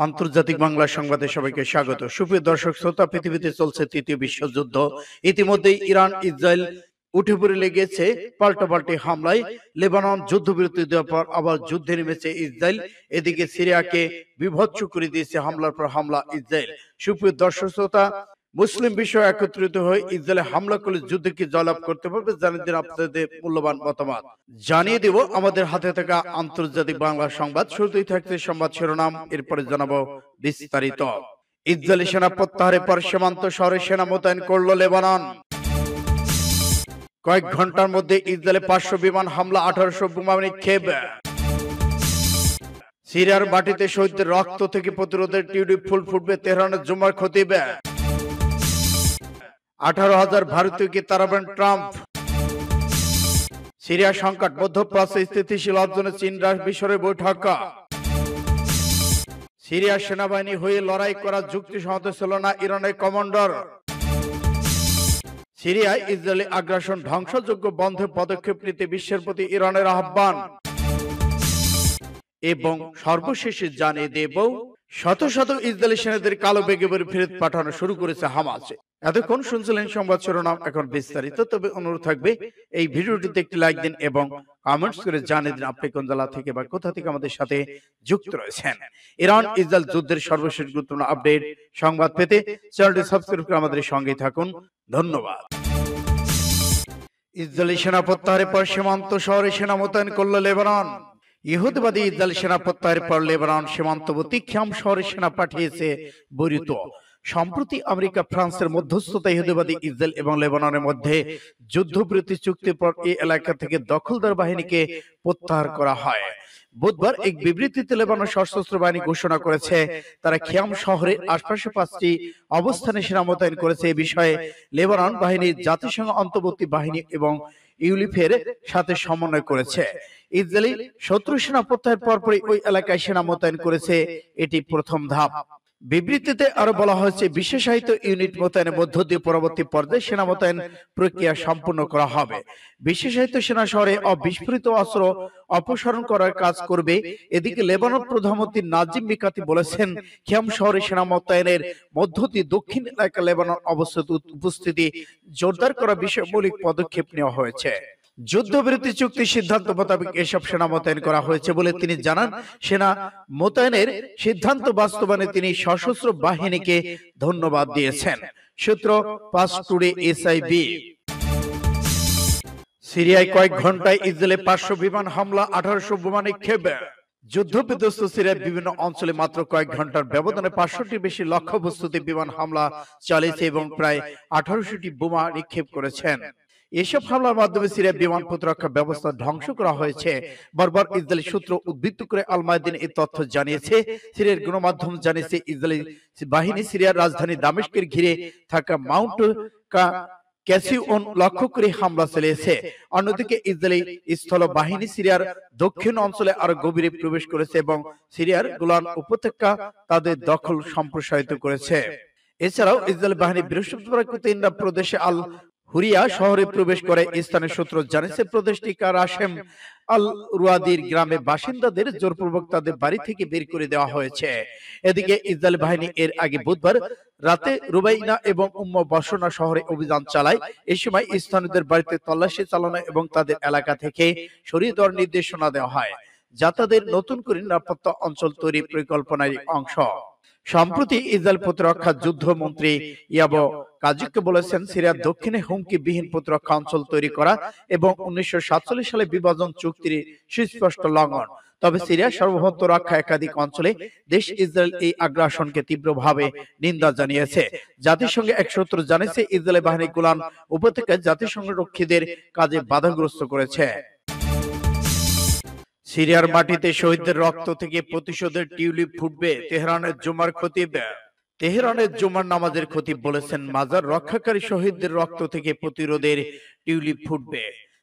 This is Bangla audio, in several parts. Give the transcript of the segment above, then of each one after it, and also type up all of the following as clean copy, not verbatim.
আন্তর্জাতিক বাংলা সংবাদে সবাইকে স্বাগত। সুপ্রিয় দর্শক শ্রোতা, পৃথিবীতে চলছে তৃতীয় বিশ্বযুদ্ধ। ইতিমধ্যেই ইরান ইসরায়েল উঠে পড়ে লেগেছে পাল্টাপাল্টি হামলায়। লেবানন যুদ্ধবিরতি দেওয়ার পর আবার যুদ্ধে নেমেছে ইসরায়েল। এদিকে সিরিয়াকে বিভৎস করে দিয়েছে হামলার পর হামলা ইসরায়েল। সুপ্রিয় দর্শক শ্রোতা, মুসলিম বিশ্ব একত্রিত হয়ে ইসরায়েলে হামলা করলে যুদ্ধে কি জয়লাভ করতে পারবে? জানিয়ে দিন আপনাদের মূল্যবান মতামত। জানিয়ে দেব আমাদের হাতে থাকা আন্তর্জাতিক বাংলা সংবাদ। শুরুতেই থাকছে সংবাদ শিরোনাম, এরপরে জানাবো বিস্তারিত। ইসরায়েলি সেনা প্রত্যাহারের পর সীমান্ত শহরে সেনা মোতায়েন করলো লেবানন। কয়েক ঘন্টার মধ্যে ইসরায়েলে 500 বিমান হামলা, 1800 বোমা নিক্ষেপ। সিরিয়ার মাটিতে শহীদদের রক্ত থেকে প্রতিরোধের টিউলিপ ফুল ফুটবে, তেহরানের জুমার খতিব। 18,000 ভারতীয়কে তাড়াবেন ট্রাম্প। সিরিয়া সংকট, মধ্যপ্রাচ্যে স্থিতিশীল অর্জনে চীন মিশরের বৈঠক। সিরিয়ার সেনাবাহিনী হয়ে লড়াই করা যুক্তিসঙ্গত ছিল না ইরানের কমান্ডার। সিরিয়ায় ইসরায়েলি আগ্রাসন ধ্বংসযোগ্য বন্ধে পদক্ষেপ নিতে বিশ্বের প্রতি ইরানের আহ্বান। এবং সর্বশেষে জানিয়ে দেব, শত শত ইসরায়েলি সেনাদের কালো বেগে ফেরত পাঠানো শুরু করেছে হামাস। এতক্ষণ শুনছিলেন সংবাদ শিরোনাম, এখন বিস্তারিত। তবে অনুরোধ থাকবে এই ভিডিওটিতে একটি লাইক দিন এবং কমেন্টস করে জানিয়ে দিন আপনি কোন জেলা থেকে বা কোথা থেকে আমাদের সাথে যুক্ত রয়েছেন। ইরান ইসরায়েল যুদ্ধের সর্বশেষ গুরুত্বপূর্ণ আপডেট সংবাদ পেতে চ্যানেলটি সাবস্ক্রাইব করে আমাদের সঙ্গেই থাকুন। ধন্যবাদ। ইসরায়েলি সেনা প্রত্যাহারের পর সীমান্ত শহরে সেনা মোতায়েন করল লেবানন। ইহুদিবাদী ইসরায়েলি সেনা প্রত্যাহারের পর লেবানন সীমান্তবর্তী খ্যাম শহরে সেনা পাঠিয়েছে বৈরিত। সম্প্রতি আমেরিকা ফ্রান্সের মধ্যস্থতায় ইহুদিবাদী ইসরায়েল এবং লেবাননের মধ্যে যুদ্ধবিরতি চুক্তির পর এই এলাকা থেকে দখলদার বাহিনীকে প্রত্যাহার করা হয়। বুধবার এক বিবৃতিতে লেবানন সশস্ত্র বাহিনী ঘোষণা করেছে তারা খিয়াম শহরের আশপাশে 5টি অবস্থানে সেনা মোতায়েন করেছে। এই বিষয়ে লেবানন বাহিনীর জাতিসংঘ অন্তর্বর্তী বাহিনী এবং ইউলিফের সাথে সমন্বয় করেছে। ইসরায়েলি শত্রু সেনা প্রত্যাহারের পরপরই ওই এলাকায় সেনা মোতায়েন করেছে, এটি প্রথম ধাপ। বিবৃতিতে আরো বলা হয়েছে বিশেষায়িত ইউনিট মোতায়েনের মধ্য দিয়ে পরবর্তী পর্যায়ে সেনা মোতায়েন প্রক্রিয়া সম্পূর্ণ করা হবে। বিশেষায়িত সেনা শহরে অবিস্ফোরিত অস্ত্র অপসারণ করার কাজ করবে। এদিকে লেবানন প্রধানমন্ত্রী নাজিম মিকাতি বলেছেন, খিয়াম শহরে সেনা মোতায়েনের মধ্য দিয়ে দক্ষিণ এলাকা লেবানন অবস্থিত উপস্থিতি জোরদার করার বিষয়ে মৌলিক পদক্ষেপ নেওয়া হয়েছে। যুদ্ধবিরতি চুক্তি সিদ্ধান্ত মোতাবেক এসব সেনা মোতায়েন করা হয়েছে বলে তিনি জানান। সেনা মোতায়েনের সিদ্ধান্ত বাস্তবায়নে তিনি সশস্ত্র বাহিনীকে ধন্যবাদ দিয়েছেন। সূত্র পাস টুডে এসআইবি। সিরিয়ায় কয়েক ঘন্টায় ইসরায়েলে 500 বিমান হামলা, 1800 বোমা নিক্ষেপ। যুদ্ধ বিধ্বস্ত সিরিয়ার বিভিন্ন অঞ্চলে মাত্র কয়েক ঘন্টার ব্যবধানে 500টির বেশি লক্ষ্যবস্তুতে বিমান হামলা চালিয়েছে এবং প্রায় 1800টি বোমা নিক্ষেপ করেছেন। এসব হামলার মাধ্যমে সিরিয়ার বিমান প্রতিরক্ষা ব্যবস্থা ধ্বংস করা হয়েছে। বারবার ইসরায়েলি সূত্র উদ্ধৃত করে আল মায়াদিন এই তথ্য জানিয়েছে। সিরিয়ার গণমাধ্যম জানিয়েছে ইসরায়েলি বাহিনী সিরিয়ার রাজধানী দামেস্কের ঘিরে থাকা মাউন্ট ক্যাসিওন লক্ষ্য করে হামলা চালিয়েছে। অন্যদিকে ইসরায়েলি স্থল বাহিনী সিরিয়ার দক্ষিণ অঞ্চলে আরো গভীরে প্রবেশ করেছে এবং সিরিয়ার গোলান উপত্যকা তাদের দখল সম্প্রসারিত করেছে। এছাড়াও ইসরায়েল বাহিনী বৃহস্পতিবার কুতিনরা প্রদেশে আল হুরিয়া শহরে প্রবেশ করে। স্থানীয় সূত্র জানিয়েছে প্রদেশটি কারাশেম আল রুয়াদির গ্রামে বাসিন্দাদের জোরপূর্বক তাদের বাড়ি থেকে বের করে দেওয়া হয়েছে। এদিকে ইসরায়েল বাহিনী এর আগে বুধবার রাতে রুবাইনা এবং বসনা শহরে অভিযান চালায়। এই সময় স্থানীয়দের বাড়িতে তল্লাশি চালানো এবং তাদের এলাকা থেকে সরিয়ে দেওয়ার নির্দেশনা দেওয়া হয়, যা তাদের নতুন করে নিরাপত্তা অঞ্চল তৈরির পরিকল্পনার অংশ। সম্প্রতি ইসরায়েল প্রতিরক্ষা যুদ্ধ মন্ত্রী ইয়াবো কাজিককে বলেছেন, সিরিয়ার দক্ষিণে হুমকিবিহীন প্রতিরক্ষা অঞ্চল তৈরি করা এবং 1947 সালে বিভাজন চুক্তির সুস্পষ্ট লঙ্ঘন। তবে সিরিয়ার সার্বভৌমত্ব রক্ষা একাধিক অঞ্চলে দেশ ইসরায়েল এই আগ্রাসনকে তীব্রভাবে নিন্দা জানিয়েছে। জাতিসংঘে এক সূত্র জানিয়েছে ইসরায়েলি বাহিনী গোলান উপত্যকায় জাতিসংঘ রক্ষীদের কাজে বাধাগ্রস্ত করেছে। সিরিয়ার মাটিতে শহীদদের রক্ত থেকে প্রতিশোধের টিউলিপ ফুটবে, তেহরানের জুমার খতিব। তেহরানের জুমার নামাজের খতিব বলেছেন, মাজার রক্ষাকারী শহীদদের রক্ত থেকে প্রতিরোধের টিউলিপ ফুটবে।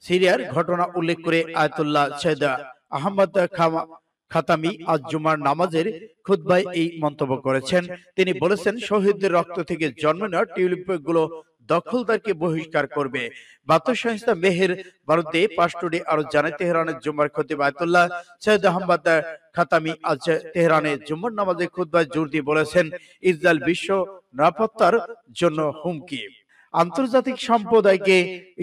সিরিয়ার ঘটনা উল্লেখ করে আয়াতুল্লাহ সৈয়দ আহমদ খাতামি আজ জুমার নামাজের খুতবায় এই মন্তব্য করেছেন। তিনি বলেছেন, শহীদদের রক্ত থেকে জন্ম নেওয়া টিউলিপ গুলো দখলদারকে বহিষ্কার করবে। বার্তা সংস্থা মেহের ভারতে পাশটুডে আরো জানায়, তেহরানের জুম্মার খতিব আয়াতুল্লাহ সৈয়দ আহমদ খাতামি আজ তেহরানে জুম্মার নামাজে খুতবায় জোর দিয়ে বলেছেন, ইসরায়েল বিশ্ব নিরাপত্তার জন্য হুমকি। আন্তর্জাতিক সম্প্রদায়কে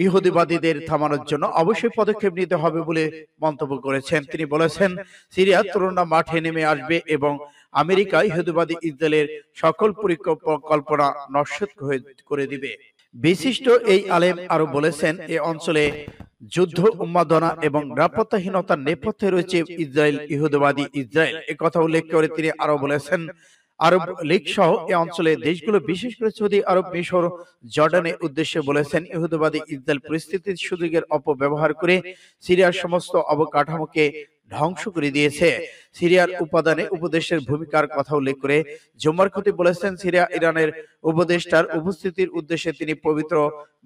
ইহুদিবাদীদের থামানোর জন্য অবশ্যই পদক্ষেপ নিতে হবে বলে মন্তব্য করেছেন। তিনি বলেছেন, সিরিয়ার তরুণরা মাঠে নেমে আসবে এবং আমেরিকা ইহুদিবাদী ইসরায়েলের সকল পরিকল্পনা নস্যাৎ করে দিবে। বিশিষ্ট এই আলেম আরো বলেছেন, এ অঞ্চলে যুদ্ধ, উন্মাদনা এবং নিরাপত্তাহীনতার নেপথ্যে রয়েছে ইসরায়েল, ইহুদিবাদী ইসরায়েল। একথা উল্লেখ করে তিনি আরো বলেছেন, আরব লীগ সহ এ অঞ্চলের দেশগুলো, বিশেষ করে সৌদি আরব, মিশর, জর্ডানের উদ্দেশ্যে বলেছেন, ইহুদিবাদী ইসরায়েল পরিস্থিতির সুযোগের অপব্যবহার করে সিরিয়ার সমস্ত অবকাঠামোকে ধ্বংস করে দিয়েছে। সিরিয়ার উপাদানে উপদেশের ভূমিকার কথা উল্লেখ করে জুম্মার খতিব বলেছেন, সিরিয়া ইরানের উপদেষ্টার উপস্থিতির উদ্দেশ্যে তিনি পবিত্র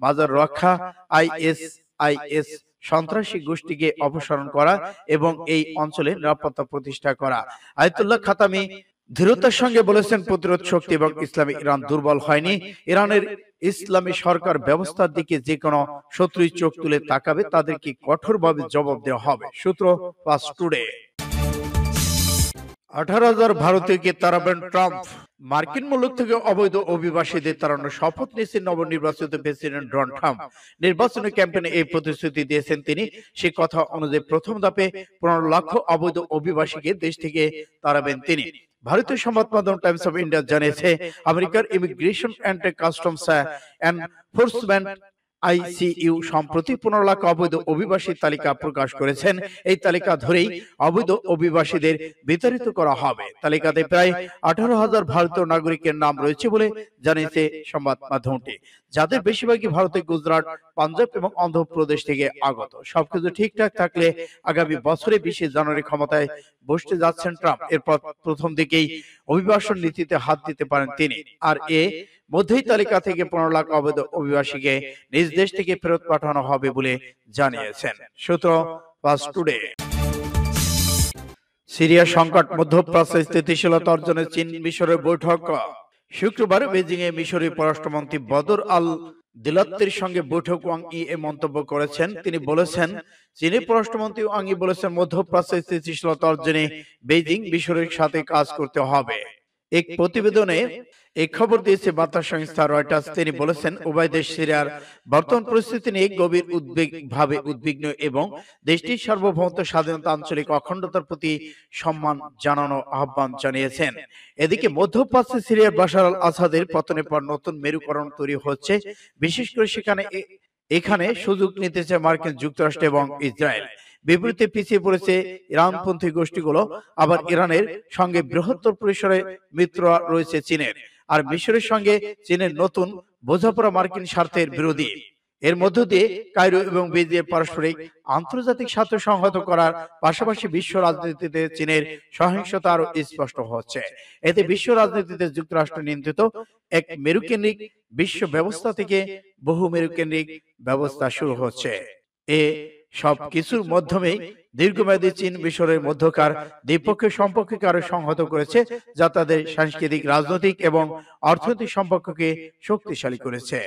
মাজার রক্ষা, আইএস সন্ত্রাসী গোষ্ঠীকে অপসারণ করা এবং এই অঞ্চলে নিরাপত্তা প্রতিষ্ঠা করা। আয়াতুল্লাহ খাতামি দৃঢ়তার সঙ্গে বলেছেন, প্রতিরোধ শক্তি এবং ইসলামী ইরান দুর্বল হয়নি। ইরানের ইসলামী সরকার ব্যবস্থার দিকে যে কোনো শত্রুই চোখ তুলে তাকাবে, তাদেরকে কঠোরভাবে জবাব দেওয়া হবে। সূত্র ফাস্ট টুডে। 18,000 ভারতীয়কে তাড়াবেন ট্রাম্প। মার্কিন মুলুক থেকে অবৈধ অভিবাসীদের তাড়ানোর শপথ নিয়েছেন নবনির্বাচিত প্রেসিডেন্ট ডোনাল্ড ট্রাম্প। নির্বাচনী ক্যাম্পেইনে এই প্রতিশ্রুতি দিয়েছেন তিনি। সে কথা অনুযায়ী প্রথম ধাপে 15 লক্ষ অবৈধ অভিবাসীকে দেশ থেকে তাড়াবেন তিনি। ভারতীয় সংবাদ মাধ্যম টাইমস অফ ইন্ডিয়া জানিয়েছে, আমেরিকার immigration and customs enforcement ICU সম্প্রতি 15 লাখ অবৈধ অভিবাসীর তালিকা প্রকাশ করেছেন। এই তালিকা ধরেই অবৈধ অভিবাসীদের বিতাড়িত করা হবে। তালিকাতে প্রায় 18,000 ভারতীয় নাগরিকের নাম রয়েছে বলে জানিয়েছে সংবাদ মাধ্যমটি, যাদের বেশিরভাগই ভারতের গুজরাট, পাঞ্জাব এবং অন্ধ্রপ্রদেশ থেকে আগত। সবকিছু ঠিকঠাক থাকলে আগামী বছরে 20 জানুয়ারি ক্ষমতায় বসতে যাচ্ছেন ট্রাম্প। এরপর প্রথম দিকেই অভিবাসন নীতিতে হাত দিতে পারেন তিনি। আর এ মধ্যেই তালিকা থেকে 15 লাখ অবৈধ অভিবাসীকে নিজ দেশ থেকে ফেরত পাঠানো হবে বলে জানিয়েছেন। সূত্র ফাস্ট টুডে। সিরিয়া সংকট, মধ্যপ্রাচ্যে স্থিতিশীলতা অর্জনে চীন মিশরের বৈঠক। শুক্রবার বেজিং এ মিশরের পররাষ্ট্রমন্ত্রী বদর আল দিলাত্তির সঙ্গে বৈঠক ওয়াং ই এ মন্তব্য করেছেন। তিনি বলেছেন, চীনের পররাষ্ট্রমন্ত্রী ওয়াং ই বলেছেন, মধ্যপ্রাচ্যে স্থিতিশীলতা অর্জনে বেজিং মিশরের সাথে কাজ করতে হবে। এক প্রতিবেদনে এই খবর দিয়েছে বার্তা সংস্থা রয়টার্স। তিনি বলেছেন, উভয় দেশ সিরিয়ার বর্তমান পরিস্থিতি নিয়ে গভীর উদ্বিগ্ন এবং দেশটির সার্বভৌমত্ব, স্বাধীনতা, আঞ্চলিক অখণ্ডতার প্রতি সম্মান জানানো আহ্বান জানিয়েছেন। এদিকে মধ্যপ্রাচ্যে সিরিয়ার বাশার আল আসাদের পতনের পর নতুন মেরুকরণ তৈরি হচ্ছে। বিশেষ করে এখানে সুযোগ নিতে চায় মার্কিন যুক্তরাষ্ট্র এবং ইসরায়েল। বিপরীতে পিছিয়ে পড়েছে ইরানপন্থী গোষ্ঠীগুলো। আবার ইরানের সঙ্গে বৃহত্তর পরিসরে মিত্র রয়েছে চীনের। আর মিশরের সঙ্গে চীনের নতুন বোঝাপড়া মার্কিন স্বার্থের বিরোধী। এর মধ্য দিয়ে কায়রো এবং বেইজিং পারস্পরিক আন্তর্জাতিক স্বার্থ সংহত করার পাশাপাশি বিশ্ব রাজনীতিতে চীনের সহিংসতা আরো স্পষ্ট হচ্ছে। এতে বিশ্ব রাজনীতিতে যুক্তরাষ্ট্র নিয়ন্ত্রিত এক মেরুকেন্দ্রিক বিশ্ব ব্যবস্থা থেকে বহু মেরুকেন্দ্রিক ব্যবস্থা শুরু হচ্ছে। এ সব কিছুর মাধ্যমেই দীর্ঘমেয়াদী চীন মিশরের মধ্যকার দ্বিপক্ষীয় সম্পর্ককে আরো সংহত করেছে, যা তাদের সাংস্কৃতিক, রাজনৈতিক এবং অর্থনৈতিক সম্পর্ককে শক্তিশালী করেছে।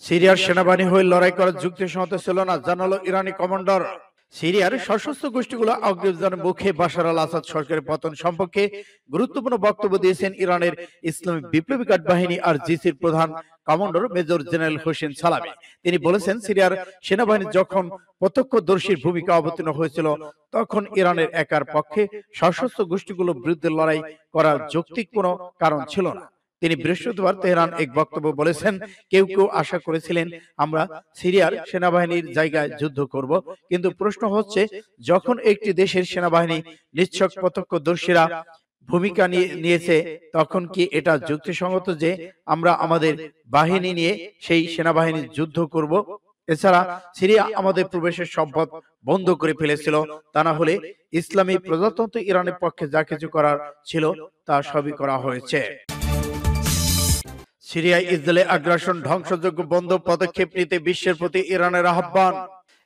সিরিয়ার সেনাবাহিনী হয়ে লড়াই করার যুক্তি সহমত ছিল না, জানালো ইরানি কমান্ডার। সিরিয়ার সশস্ত্র গোষ্ঠীগুলো অগ্রযাত্রার মুখে বাশার আল আসাদ সরকারের পতন সম্পর্কে গুরুত্বপূর্ণ বক্তব্য দিয়েছেন ইরানের ইসলামী বিপ্লবী গার্ড বাহিনী আর জিসির প্রধান কমান্ডার মেজর জেনারেল হোসেন সালামি। তিনি বলেছেন, সিরিয়ার সেনাবাহিনী যখন প্রত্যক্ষদর্শীর ভূমিকা অবতীর্ণ হয়েছিল, তখন ইরানের একার পক্ষে সশস্ত্র গোষ্ঠীগুলোর বিরুদ্ধে লড়াই করার যৌক্তিক কোনো কারণ ছিল না। তিনি বৃহস্পতিবার তেহরান এক বক্তব্য বলেছেন, কেউ কেউ আশা করেছিলেন আমরা সিরিয়ার সেনাবাহিনীর জায়গায় যুদ্ধ করব, কিন্তু প্রশ্ন হচ্ছে, যখন একটি দেশের সেনাবাহিনী নিছক প্রত্যক্ষদর্শীরা ভূমিকা নিয়েছে, তখন কি এটা যুক্তিসঙ্গত যে আমরা আমাদের বাহিনী নিয়ে সেই সেনাবাহিনী যুদ্ধ করব? এছাড়া সিরিয়া আমাদের প্রবেশের সব পথ বন্ধ করে ফেলেছিল। তা না হলে ইসলামী প্রজাতন্ত্র ইরানের পক্ষে যা কিছু করার ছিল তা সবই করা হয়েছে। সিরিয়ায় ইসরায়েলের আগ্রাসন ধ্বংসযজ্ঞ বন্ধ, পদক্ষেপ নিতে বিশ্বের প্রতি ইরানের আহ্বান।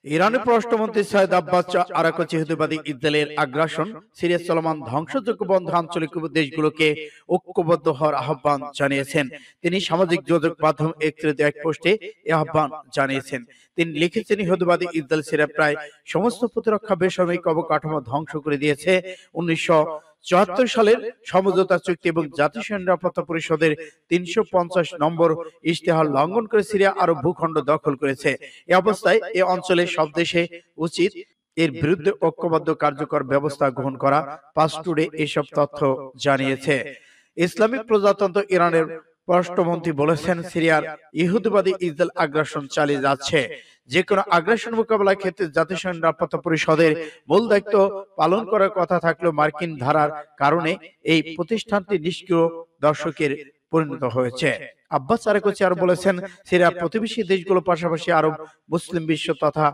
ইরানের পররাষ্ট্রমন্ত্রী সৈয়দ আব্বাস আরাকচি ইহুদিবাদী ইসরায়েলের আগ্রাসন, সিরিয়া চলমান ধ্বংসযজ্ঞ বন্ধ আঞ্চলিক দেশগুলোকে ঐক্যবদ্ধ হওয়ার আহ্বান জানিয়েছেন। তিনি সামাজিক যোগাযোগ মাধ্যম এক্সের এক পোস্টে এই আহ্বান জানিয়েছেন। তিনি লিখেছেন, ইহুদিবাদী ইসরায়েল সিরিয়া প্রায় সমস্ত প্রতিরক্ষা বেসামরিক অবকাঠামো ধ্বংস করে দিয়েছে। 1974 সালের সমঝোতা চুক্তি এবং জাতিসংঘ নিরাপত্তা পরিষদের 350 নম্বর ইশতেহার লঙ্ঘন করে সিরিয়া আরো ভূখণ্ড দখল করেছে। এই অবস্থায় এ অঞ্চলের সব দেশে উচিত এর বিরুদ্ধে ঐক্যবদ্ধ কার্যকর ব্যবস্থা গ্রহণ করা। পাস টুডে এসব তথ্য জানিয়েছে। ইসলামিক প্রজাতন্ত্র ইরানের পররাষ্ট্রমন্ত্রী বলেছেন, সিরিয়ার ইহুদিবাদী ইসরায়েল আগ্রাসন চালিয়ে যাচ্ছে। যে কোনো আগ্রাসন মোকাবেলার ক্ষেত্রে জাতিসংঘ নিরাপত্তা পরিষদের মূল দায়িত্ব পালন করার কথা থাকলেও মার্কিন ধারার কারণে এই প্রতিষ্ঠানটি নিষ্ক্রিয় দর্শকের পরিণত হয়েছে। আব্বাস আরাকচি আর বলেছেন, সিরিয়ার প্রতিবেশী দেশগুলোর পাশাপাশি আরব মুসলিম বিশ্ব তথা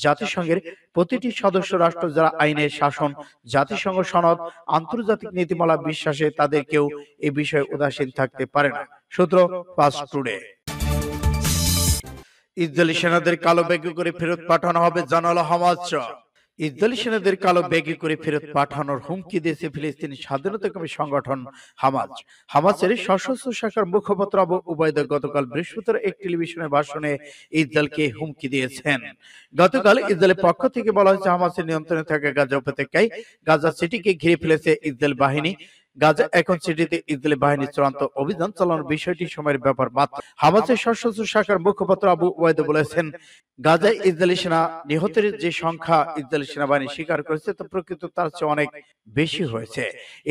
জাতিসংঘের প্রতিটি সদস্য রাষ্ট্র যারা আইনের শাসন, জাতিসংঘ সনদ, আন্তর্জাতিক নীতিমালা বিশ্বাসে, তাদের কেউ এ বিষয়ে উদাসীন থাকতে পারে না। সূত্র ফাস্ট টুডে। ইসরায়েলি সেনাদের কালো ব্যাগে করে ফেরত পাঠানো হবে জানালো হামাস। ইসরায়েলি সেনাদের কালো ব্যাগে করে ফেরত পাঠানোর হুমকি দিয়েছে ফিলিস্তিনি স্বাধীনতাকামী সংগঠন হামাস। হামাসের সশস্ত্র শাখার মুখপাত্র আবু উবাইদা গতকাল বৃহস্পতিবার এক টেলিভিশনের ভাষণে ইসরায়েলকে হুমকি দিয়েছেন। গতকাল ইসরায়েলের পক্ষ থেকে বলা হয়েছে, হামাসের নিয়ন্ত্রণে থাকা গাজা উপত্যকায় গাজা সিটিকে ঘিরে ফেলেছে ইসরায়েল বাহিনী। গাজা এখন সিটিতে ইসরায়েলি বাহিনীর চূড়ান্ত অভিযান চালানোর বিষয়টি সময়ের ব্যাপার মাত্র। হামাসের সশস্ত্র শাখার মুখপাত্র আবু ওয়াইদা বলেছেন, গাজায় ইসরায়েলি সেনা নিহতের যে সংখ্যা ইসরায়েলি সেনাবাহিনী স্বীকার করেছে তা প্রকৃত তার চেয়ে অনেক বেশি হয়েছে।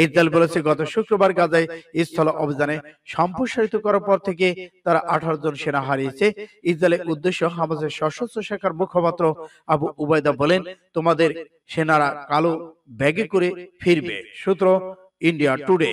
ইসরায়েল বলেছে, গত শুক্রবার গাজায় স্থল অভিযানে সম্প্রসারিত করার পর থেকে তারা 18 জন সেনা হারিয়েছে। ইসরায়েলের উদ্দেশ্য, হামাসের সশস্ত্র শাখার মুখপাত্র আবু উবাইদা বলেন, তোমাদের সেনারা কালো ব্যাগে করে ফিরবে। সূত্র ইন্ডিয়া টুডে।